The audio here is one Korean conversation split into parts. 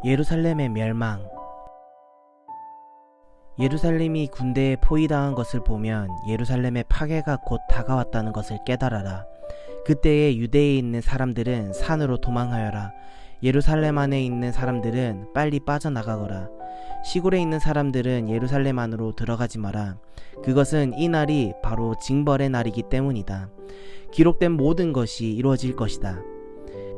예루살렘의 멸망. 예루살렘이 군대에 포위당한 것을 보면 예루살렘의 파괴가 곧 다가왔다는 것을 깨달아라. 그때에 유대에 있는 사람들은 산으로 도망하여라. 예루살렘 안에 있는 사람들은 빨리 빠져나가거라. 시골에 있는 사람들은 예루살렘 안으로 들어가지 마라. 그것은 이 날이 바로 징벌의 날이기 때문이다. 기록된 모든 것이 이루어질 것이다.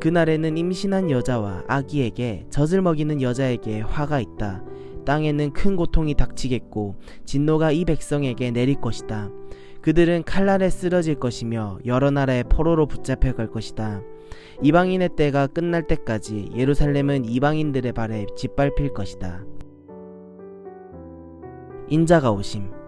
그날에는 임신한 여자와 아기에게 젖을 먹이는 여자에게 화가 있다. 땅에는 큰 고통이 닥치겠고 진노가 이 백성에게 내릴 것이다. 그들은 칼날에 쓰러질 것이며 여러 나라의 포로로 붙잡혀 갈 것이다. 이방인의 때가 끝날 때까지 예루살렘은 이방인들의 발에 짓밟힐 것이다. 인자가 오심.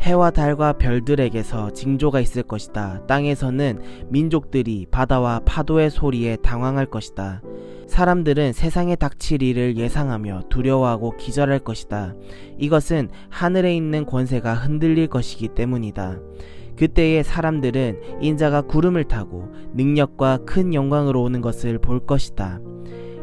해와 달과 별들에게서 징조가 있을 것이다. 땅에서는 민족들이 바다와 파도의 소리에 당황할 것이다. 사람들은 세상에 닥칠 일을 예상하며 두려워하고 기절할 것이다. 이것은 하늘에 있는 권세가 흔들릴 것이기 때문이다. 그때의 사람들은 인자가 구름을 타고 능력과 큰 영광으로 오는 것을 볼 것이다.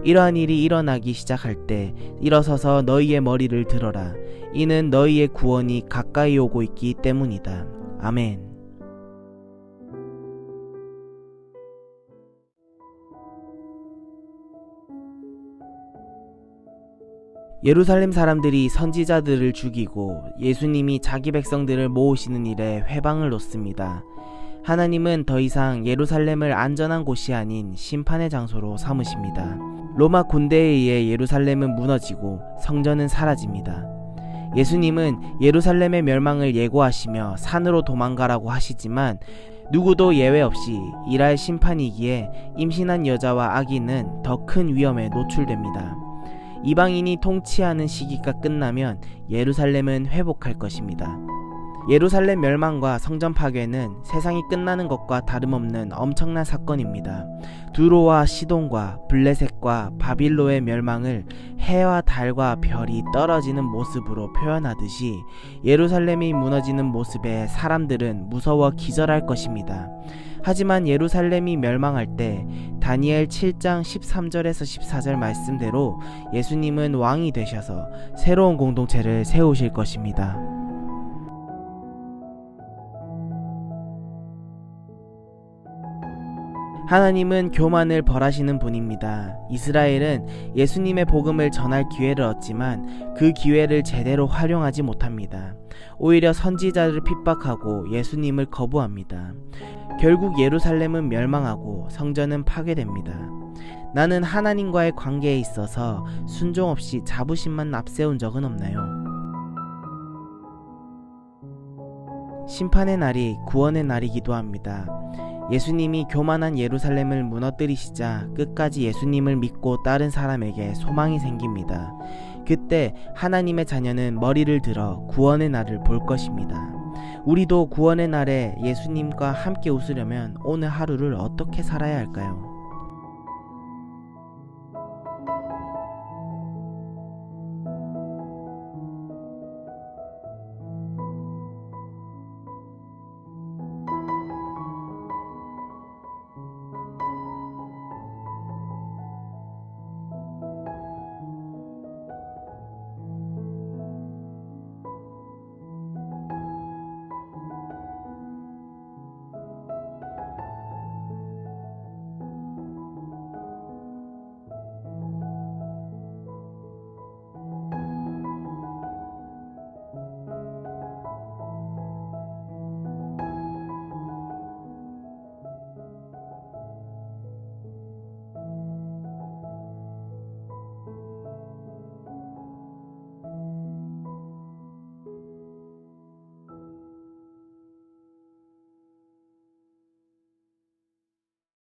이러한 일이 일어나기 시작할 때 일어서서 너희의 머리를 들어라. 이는 너희의 구원이 가까이 오고 있기 때문이다. 아멘. 예루살렘 사람들이 선지자들을 죽이고 예수님이 자기 백성들을 모으시는 일에 회방을 놓습니다. 하나님은 더 이상 예루살렘을 안전한 곳이 아닌 심판의 장소로 삼으십니다. 로마 군대에 의해 예루살렘은 무너지고 성전은 사라집니다. 예수님은 예루살렘의 멸망을 예고하시며 산으로 도망가라고 하시지만 누구도 예외 없이 일할 심판이기에 임신한 여자와 아기는 더 큰 위험에 노출됩니다. 이방인이 통치하는 시기가 끝나면 예루살렘은 회복할 것입니다. 예루살렘 멸망과 성전 파괴는 세상이 끝나는 것과 다름없는 엄청난 사건입니다. 두로와 시돈과 블레셋과 바빌로의 멸망을 해와 달과 별이 떨어지는 모습으로 표현하듯이 예루살렘이 무너지는 모습에 사람들은 무서워 기절할 것입니다. 하지만 예루살렘이 멸망할 때 다니엘 7장 13절에서 14절 말씀대로 예수님은 왕이 되셔서 새로운 공동체를 세우실 것입니다. 하나님은 교만을 벌하시는 분입니다. 이스라엘은 예수님의 복음을 전할 기회를 얻지만 그 기회를 제대로 활용하지 못합니다. 오히려 선지자를 핍박하고 예수님을 거부합니다. 결국 예루살렘은 멸망하고 성전은 파괴됩니다. 나는 하나님과의 관계에 있어서 순종 없이 자부심만 앞세운 적은 없나요? 심판의 날이 구원의 날이기도 합니다. 예수님이 교만한 예루살렘을 무너뜨리시자 끝까지 예수님을 믿고 따른 사람에게 소망이 생깁니다. 그때 하나님의 자녀는 머리를 들어 구원의 날을 볼 것입니다. 우리도 구원의 날에 예수님과 함께 웃으려면 오늘 하루를 어떻게 살아야 할까요?